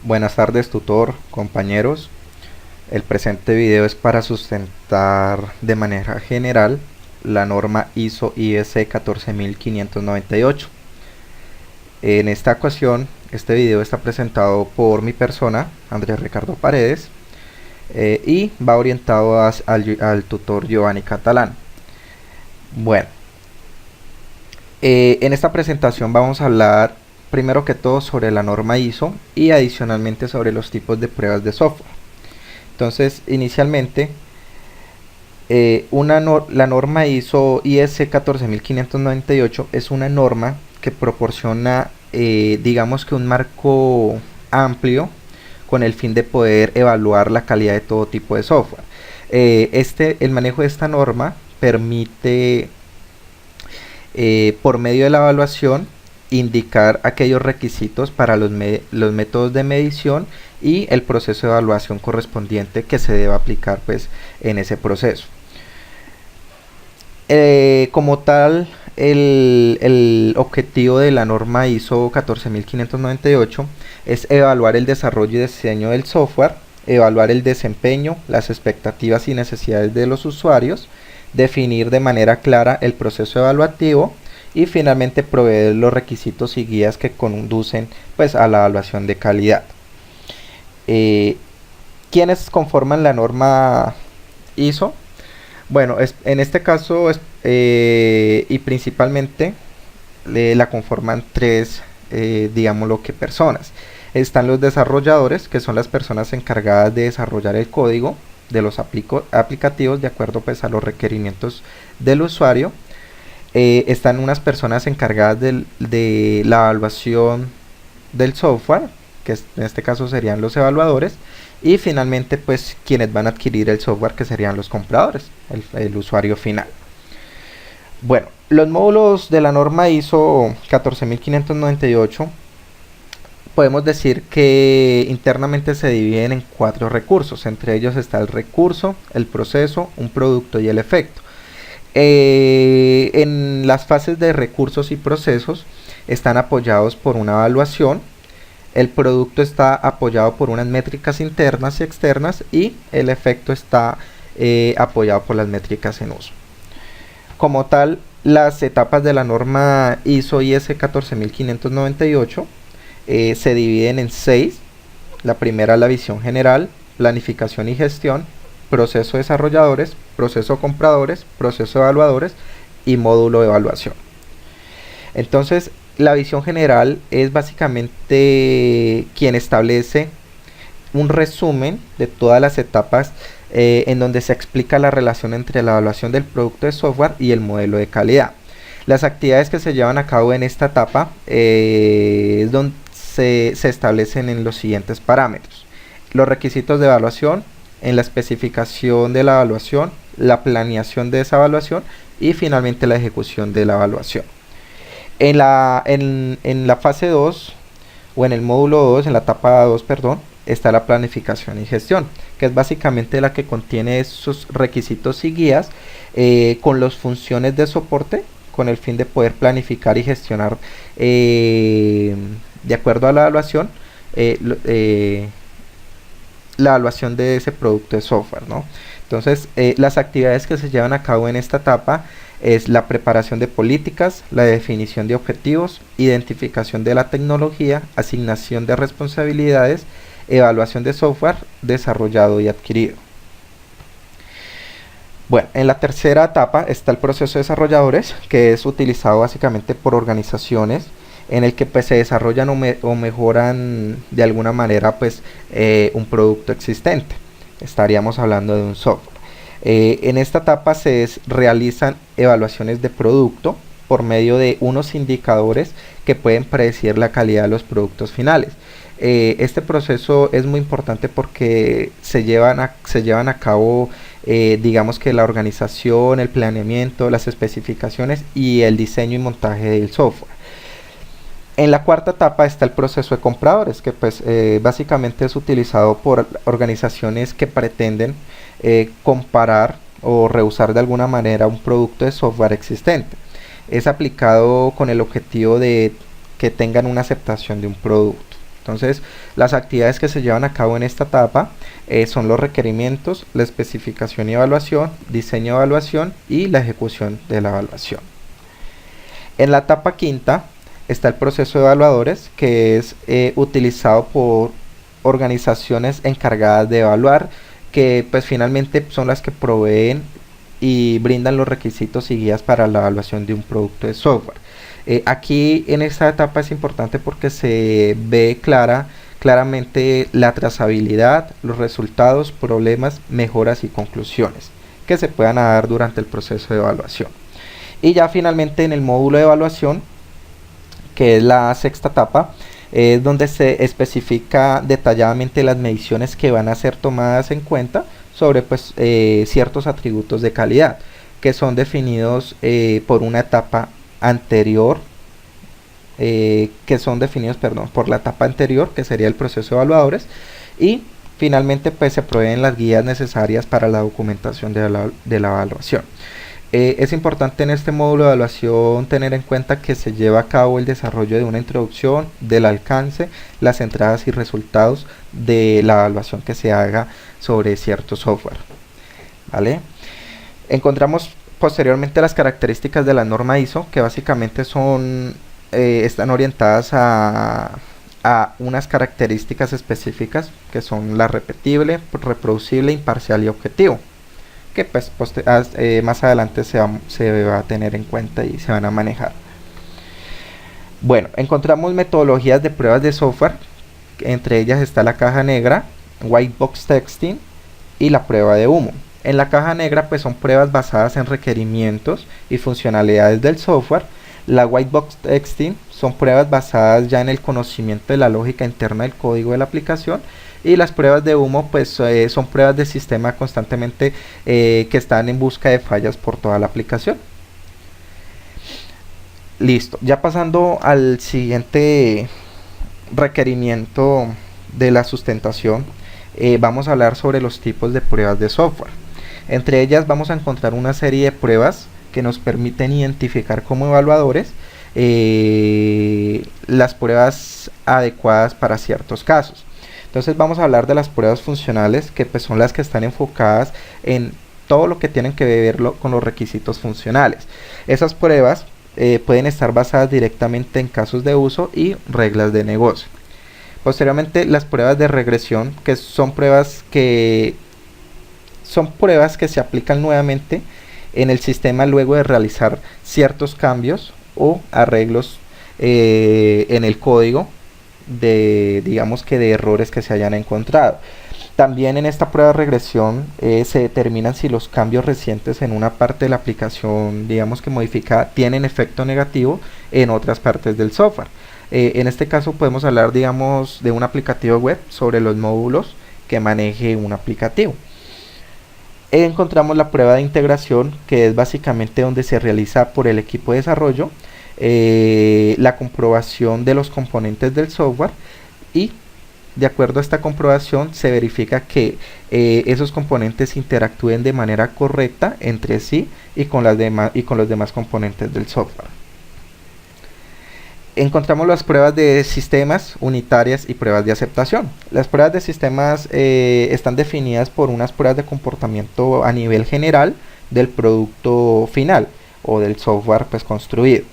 Buenas tardes, tutor, compañeros. El presente video es para sustentar de manera general la norma ISO IS 14598. En esta ocasión, este video está presentado por mi persona, Andrés Ricardo Paredes, y va orientado al tutor Giovanni Catalán. Bueno, en esta presentación vamos a hablar primero que todo sobre la norma ISO y adicionalmente sobre los tipos de pruebas de software. Entonces, inicialmente, la norma ISO IS 14598 es una norma que proporciona, digamos que un marco amplio con el fin de poder evaluar la calidad de todo tipo de software. El manejo de esta norma permite, por medio de la evaluación, indicar aquellos requisitos para los métodos de medición y el proceso de evaluación correspondiente que se debe aplicar pues en ese proceso. Como tal, el objetivo de la norma ISO 14598 es evaluar el desarrollo y diseño del software, evaluar el desempeño, las expectativas y necesidades de los usuarios, definir de manera clara el proceso evaluativo y finalmente proveer los requisitos y guías que conducen pues a la evaluación de calidad. ¿Quiénes conforman la norma ISO? Bueno, en este caso y principalmente la conforman tres, digámoslo que personas. Están los desarrolladores, que son las personas encargadas de desarrollar el código de los aplicativos de acuerdo pues a los requerimientos del usuario. Están unas personas encargadas de la evaluación del software, que en este caso serían los evaluadores, y finalmente pues quienes van a adquirir el software, que serían los compradores, el usuario final. Bueno, los módulos de la norma ISO 14598 podemos decir que internamente se dividen en 4 recursos. Entre ellos está el recurso, el proceso, un producto y el efecto. En las fases de recursos y procesos están apoyados por una evaluación, el producto está apoyado por unas métricas internas y externas y el efecto está apoyado por las métricas en uso. Como tal, las etapas de la norma ISO IS 14598 se dividen en 6. La primera es la visión general, planificación y gestión, proceso desarrolladores, proceso compradores, proceso evaluadores y módulo de evaluación. Entonces, la visión general es básicamente quien establece un resumen de todas las etapas en donde se explica la relación entre la evaluación del producto de software y el modelo de calidad. Las actividades que se llevan a cabo en esta etapa es donde se establecen en los siguientes parámetros: los requisitos de evaluación, en la especificación de la evaluación, la planeación de esa evaluación y finalmente la ejecución de la evaluación. En la fase 2 o en el módulo 2, en la etapa 2, perdón, está la planificación y gestión, que es básicamente la que contiene esos requisitos y guías con las funciones de soporte con el fin de poder planificar y gestionar de acuerdo a la evaluación la evaluación de ese producto de software, ¿no? Entonces, las actividades que se llevan a cabo en esta etapa es la preparación de políticas, la definición de objetivos, identificación de la tecnología, asignación de responsabilidades, evaluación de software desarrollado y adquirido. Bueno, en la tercera etapa está el proceso de desarrolladores, que es utilizado básicamente por organizaciones en el que pues se desarrollan o mejoran de alguna manera pues un producto existente. Estaríamos hablando de un software. En esta etapa se realizan evaluaciones de producto por medio de unos indicadores que pueden predecir la calidad de los productos finales. Este proceso es muy importante porque se llevan a cabo digamos que la organización, el planeamiento, las especificaciones y el diseño y montaje del software. En la cuarta etapa está el proceso de compradores, que pues básicamente es utilizado por organizaciones que pretenden comparar o rehusar de alguna manera un producto de software existente. Es aplicado con el objetivo de que tengan una aceptación de un producto. Entonces, las actividades que se llevan a cabo en esta etapa son los requerimientos, la especificación y evaluación, diseño y evaluación y la ejecución de la evaluación. En la etapa quinta está el proceso de evaluadores, que es utilizado por organizaciones encargadas de evaluar, que pues finalmente son las que proveen y brindan los requisitos y guías para la evaluación de un producto de software. Aquí en esta etapa es importante porque se ve claramente la trazabilidad, los resultados, problemas, mejoras y conclusiones que se puedan dar durante el proceso de evaluación. Y ya finalmente en el módulo de evaluación, que es la sexta etapa, es donde se especifica detalladamente las mediciones que van a ser tomadas en cuenta sobre pues, ciertos atributos de calidad que son definidos por una etapa anterior, por la etapa anterior, que sería el proceso de evaluadores, y finalmente pues se proveen las guías necesarias para la documentación de la evaluación. Es importante en este módulo de evaluación tener en cuenta que se lleva a cabo el desarrollo de una introducción, del alcance, las entradas y resultados de la evaluación que se haga sobre cierto software, ¿vale? Encontramos posteriormente las características de la norma ISO, que básicamente están orientadas a unas características específicas que son la repetible, reproducible, imparcial y objetivo, que pues más adelante se va a tener en cuenta y se van a manejar. Bueno, encontramos metodologías de pruebas de software, entre ellas está la caja negra, white box testing y la prueba de humo. En la caja negra pues son pruebas basadas en requerimientos y funcionalidades del software. La white box testing son pruebas basadas ya en el conocimiento de la lógica interna del código de la aplicación, y las pruebas de humo pues son pruebas de sistema constantemente que están en busca de fallas por toda la aplicación. Listo, ya pasando al siguiente requerimiento de la sustentación, vamos a hablar sobre los tipos de pruebas de software. Entre ellas vamos a encontrar una serie de pruebas que nos permiten identificar como evaluadores las pruebas adecuadas para ciertos casos. Entonces vamos a hablar de las pruebas funcionales, que pues son las que están enfocadas en todo lo que tienen que ver con los requisitos funcionales. Esas pruebas pueden estar basadas directamente en casos de uso y reglas de negocio. Posteriormente, las pruebas de regresión, que son pruebas que se aplican nuevamente en el sistema luego de realizar ciertos cambios o arreglos en el código digamos que de errores que se hayan encontrado. También en esta prueba de regresión se determinan si los cambios recientes en una parte de la aplicación, digamos que modificada, tienen efecto negativo en otras partes del software. En este caso podemos hablar, digamos, de un aplicativo web sobre los módulos que maneje un aplicativo. Encontramos la prueba de integración, que es básicamente donde se realiza por el equipo de desarrollo la comprobación de los componentes del software, y de acuerdo a esta comprobación se verifica que esos componentes interactúen de manera correcta entre sí y con los demás componentes del software. Encontramos las pruebas de sistemas unitarias y pruebas de aceptación. Las pruebas de sistemas están definidas por unas pruebas de comportamiento a nivel general del producto final o del software pues construido.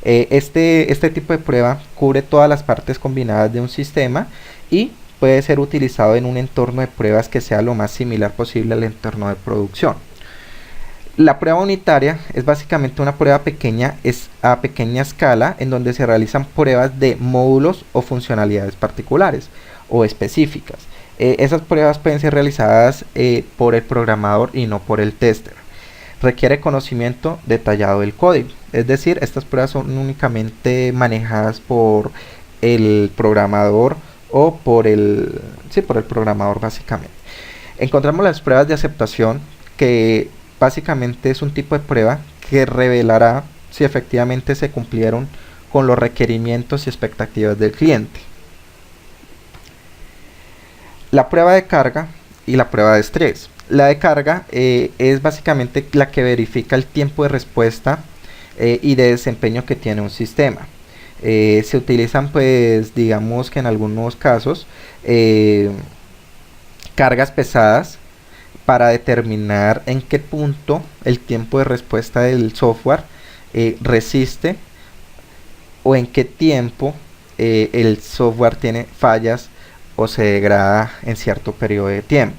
Este tipo de prueba cubre todas las partes combinadas de un sistema y puede ser utilizado en un entorno de pruebas que sea lo más similar posible al entorno de producción. La prueba unitaria es básicamente una prueba pequeña, es a pequeña escala, en donde se realizan pruebas de módulos o funcionalidades particulares o específicas. Esas pruebas pueden ser realizadas por el programador y no por el tester. Requiere conocimiento detallado del código, es decir, estas pruebas son únicamente manejadas por el programador o por el programador básicamente. Encontramos las pruebas de aceptación, que básicamente es un tipo de prueba que revelará si efectivamente se cumplieron con los requerimientos y expectativas del cliente. La prueba de carga y la prueba de estrés. La de carga es básicamente la que verifica el tiempo de respuesta y de desempeño que tiene un sistema. Se utilizan, pues digamos que en algunos casos, cargas pesadas para determinar en qué punto el tiempo de respuesta del software resiste, o en qué tiempo el software tiene fallas o se degrada en cierto periodo de tiempo.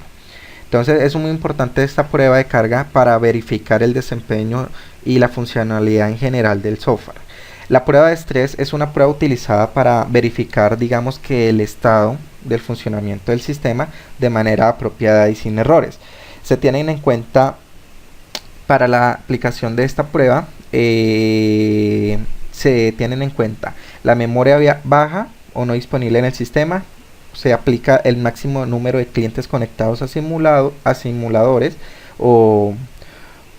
Entonces es muy importante esta prueba de carga para verificar el desempeño y la funcionalidad en general del software. La prueba de estrés es una prueba utilizada para verificar, digamos, que el estado del funcionamiento del sistema de manera apropiada y sin errores. Se tienen en cuenta para la aplicación de esta prueba, se tienen en cuenta la memoria baja o no disponible en el sistema. Se aplica el máximo número de clientes conectados a simuladores o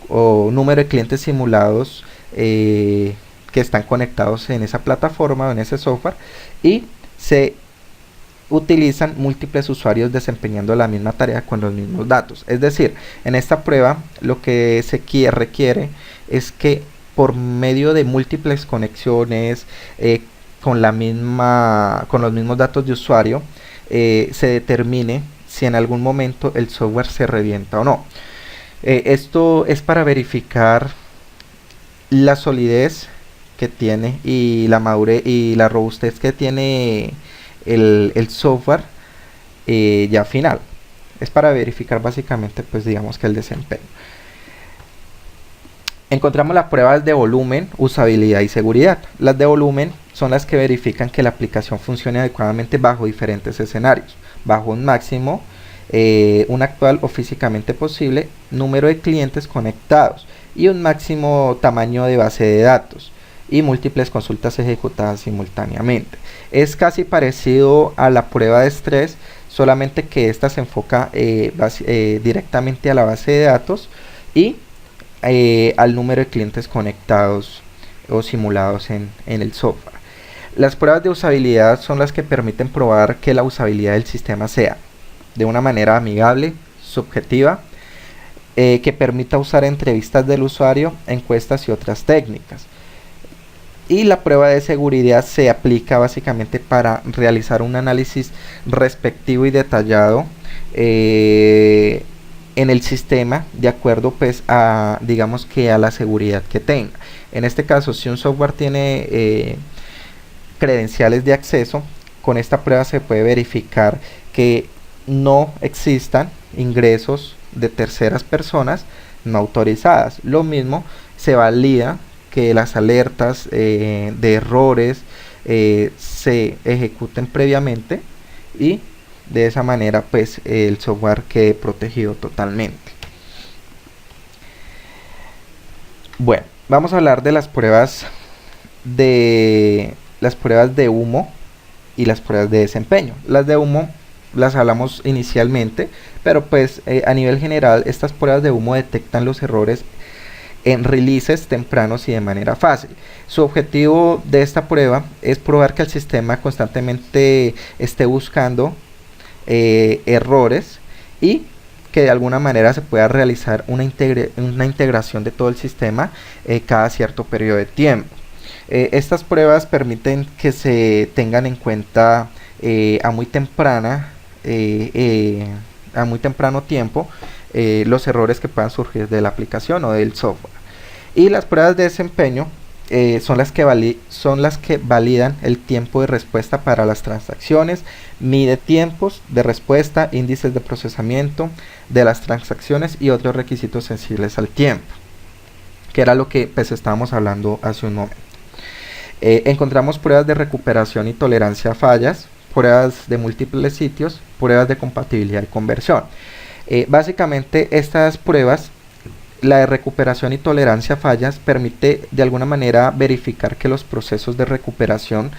número de clientes simulados que están conectados en esa plataforma o en ese software, y se utilizan múltiples usuarios desempeñando la misma tarea con los mismos datos. Es decir, en esta prueba lo que se requiere es que por medio de múltiples conexiones con los mismos datos de usuario, se determine si en algún momento el software se revienta o no. Esto es para verificar la solidez que tiene y la madurez y la robustez que tiene el software ya final. Es para verificar básicamente, pues digamos, que el desempeño. Encontramos las pruebas de volumen, usabilidad y seguridad. Las de volumen son las que verifican que la aplicación funcione adecuadamente bajo diferentes escenarios, bajo un máximo, un actual o físicamente posible número de clientes conectados y un máximo tamaño de base de datos y múltiples consultas ejecutadas simultáneamente. Es casi parecido a la prueba de estrés, solamente que esta se enfoca directamente a la base de datos y al número de clientes conectados o simulados en el software. Las pruebas de usabilidad son las que permiten probar que la usabilidad del sistema sea de una manera amigable, subjetiva, que permita usar entrevistas del usuario, encuestas y otras técnicas. Y la prueba de seguridad se aplica básicamente para realizar un análisis respectivo y detallado en el sistema, de acuerdo pues a, digamos, que a la seguridad que tenga. En este caso, si un software tiene credenciales de acceso, con esta prueba se puede verificar que no existan ingresos de terceras personas no autorizadas. Lo mismo se valida que las alertas de errores se ejecuten previamente, y de esa manera pues el software quede protegido totalmente. Bueno, vamos a hablar de las pruebas de humo y las pruebas de desempeño. Las de humo las hablamos inicialmente, pero pues a nivel general estas pruebas de humo detectan los errores en releases tempranos y de manera fácil. Su objetivo de esta prueba es probar que el sistema constantemente esté buscando errores y que de alguna manera se pueda realizar una integración de todo el sistema cada cierto periodo de tiempo. Estas pruebas permiten que se tengan en cuenta a muy temprano tiempo los errores que puedan surgir de la aplicación o del software. Y las pruebas de desempeño son las que validan el tiempo de respuesta para las transacciones, mide tiempos de respuesta, índices de procesamiento de las transacciones y otros requisitos sensibles al tiempo, que era lo que pues estábamos hablando hace un momento. Encontramos pruebas de recuperación y tolerancia a fallas, pruebas de múltiples sitios, pruebas de compatibilidad y conversión. Básicamente estas pruebas, la de recuperación y tolerancia a fallas, permite de alguna manera verificar que los procesos de recuperación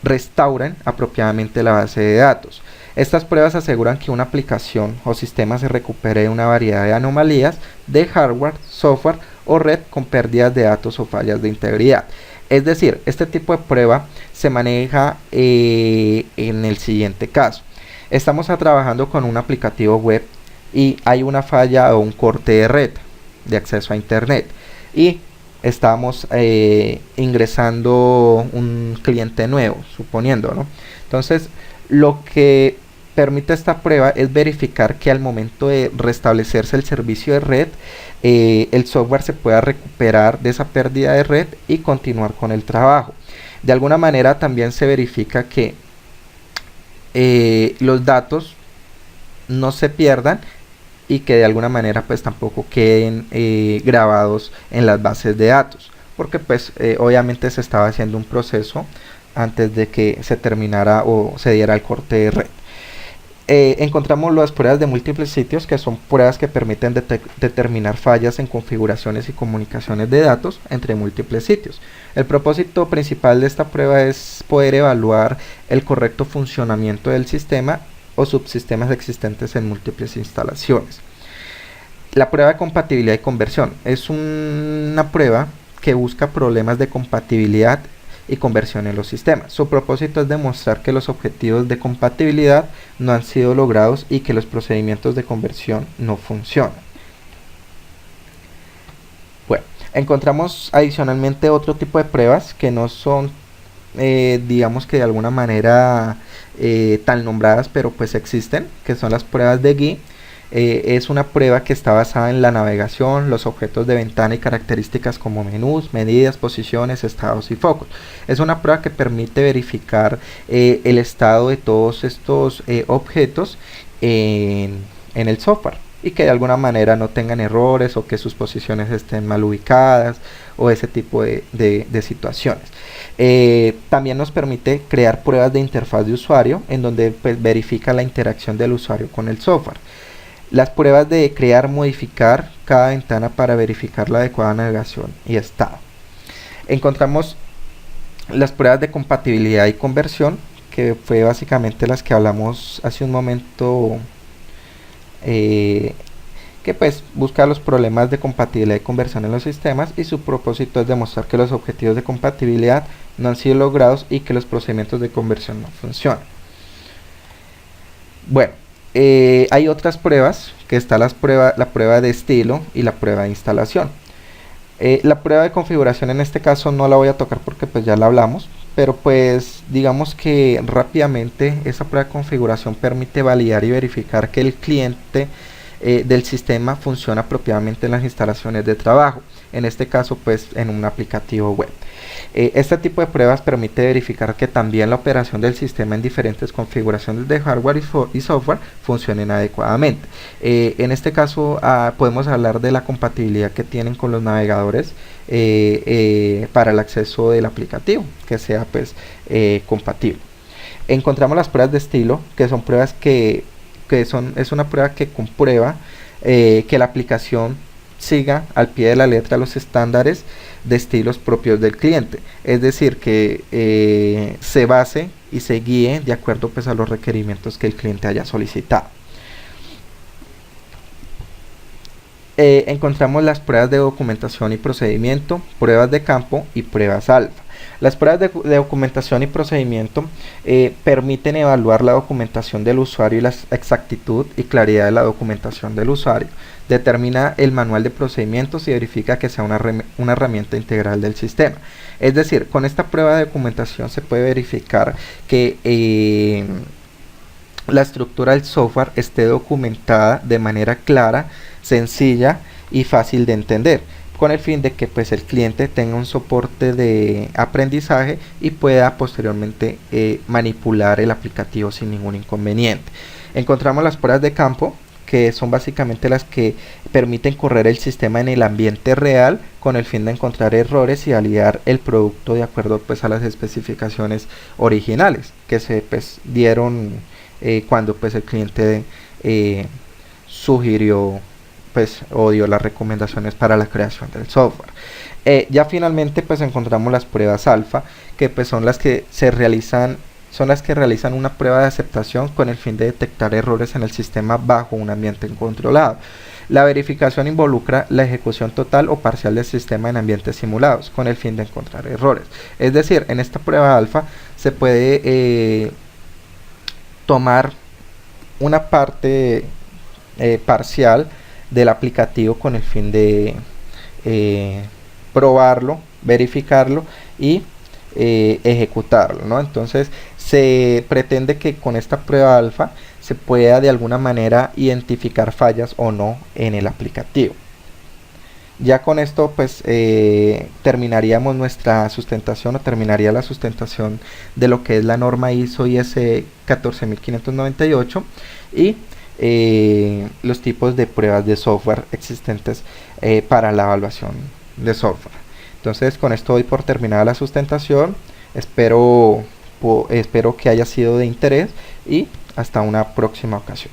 restauren apropiadamente la base de datos. Estas pruebas aseguran que una aplicación o sistema se recupere de una variedad de anomalías de hardware, software o red con pérdidas de datos o fallas de integridad. Es decir, este tipo de prueba se maneja en el siguiente caso. Estamos trabajando con un aplicativo web y hay una falla o un corte de red de acceso a internet, y estamos ingresando un cliente nuevo, suponiendo, ¿no? Entonces, lo que permite esta prueba es verificar que al momento de restablecerse el servicio de red, el software se pueda recuperar de esa pérdida de red y continuar con el trabajo. De alguna manera también se verifica que los datos no se pierdan y que de alguna manera pues tampoco queden grabados en las bases de datos, porque pues obviamente se estaba haciendo un proceso antes de que se terminara o se diera el corte de red. Encontramos las pruebas de múltiples sitios, que son pruebas que permiten determinar fallas en configuraciones y comunicaciones de datos entre múltiples sitios. El propósito principal de esta prueba es poder evaluar el correcto funcionamiento del sistema o subsistemas existentes en múltiples instalaciones. La prueba de compatibilidad y conversión es una prueba que busca problemas de compatibilidad y conversión en los sistemas. Su propósito es demostrar que los objetivos de compatibilidad no han sido logrados y que los procedimientos de conversión no funcionan. Bueno, encontramos adicionalmente otro tipo de pruebas que no son digamos que de alguna manera tan nombradas, pero pues existen, que son las pruebas de GUI. Es una prueba que está basada en la navegación, los objetos de ventana y características como menús, medidas, posiciones, estados y focos. Es una prueba que permite verificar el estado de todos estos objetos en el software y que de alguna manera no tengan errores o que sus posiciones estén mal ubicadas o ese tipo de situaciones. También nos permite crear pruebas de interfaz de usuario en donde pues, verifica la interacción del usuario con el software. Las pruebas de crear, modificar cada ventana para verificar la adecuada navegación y estado. Encontramos las pruebas de compatibilidad y conversión, que fue básicamente las que hablamos hace un momento, que pues busca los problemas de compatibilidad y conversión en los sistemas, y su propósito es demostrar que los objetivos de compatibilidad no han sido logrados y que los procedimientos de conversión no funcionan. Bueno, hay otras pruebas, que está la prueba de estilo y la prueba de instalación. La prueba de configuración en este caso no la voy a tocar porque pues ya la hablamos, pero pues digamos que rápidamente esa prueba de configuración permite validar y verificar que el cliente del sistema funciona apropiadamente en las instalaciones de trabajo, en este caso pues en un aplicativo web. Este tipo de pruebas permite verificar que también la operación del sistema en diferentes configuraciones de hardware y software funcionen adecuadamente. En este caso podemos hablar de la compatibilidad que tienen con los navegadores para el acceso del aplicativo, que sea pues compatible. Encontramos las pruebas de estilo, que son pruebas es una prueba que comprueba que la aplicación siga al pie de la letra los estándares de estilos propios del cliente, es decir, que se base y se guíe de acuerdo pues a los requerimientos que el cliente haya solicitado. Encontramos las pruebas de documentación y procedimiento, pruebas de campo y pruebas alfa. Las pruebas de documentación y procedimiento permiten evaluar la documentación del usuario y la exactitud y claridad de la documentación del usuario. Determina el manual de procedimientos y verifica que sea una herramienta integral del sistema. Es decir, con esta prueba de documentación se puede verificar que la estructura del software esté documentada de manera clara, sencilla y fácil de entender, con el fin de que pues el cliente tenga un soporte de aprendizaje y pueda posteriormente manipular el aplicativo sin ningún inconveniente. Encontramos las pruebas de campo, que son básicamente las que permiten correr el sistema en el ambiente real con el fin de encontrar errores y validar el producto de acuerdo pues a las especificaciones originales que se pues dieron cuando pues el cliente sugirió pues o dio las recomendaciones para la creación del software. Ya finalmente pues encontramos las pruebas alfa, que pues son las que realizan una prueba de aceptación con el fin de detectar errores en el sistema bajo un ambiente incontrolado. La verificación involucra la ejecución total o parcial del sistema en ambientes simulados con el fin de encontrar errores. Es decir, en esta prueba alfa se puede tomar una parte parcial del aplicativo con el fin de probarlo, verificarlo y ejecutarlo, ¿no? Entonces se pretende que con esta prueba alfa se pueda de alguna manera identificar fallas o no en el aplicativo. Ya con esto pues terminaríamos nuestra sustentación, o terminaría la sustentación de lo que es la norma ISO IS 14598 y los tipos de pruebas de software existentes para la evaluación de software. Entonces con esto doy por terminada la sustentación. Espero que haya sido de interés y hasta una próxima ocasión.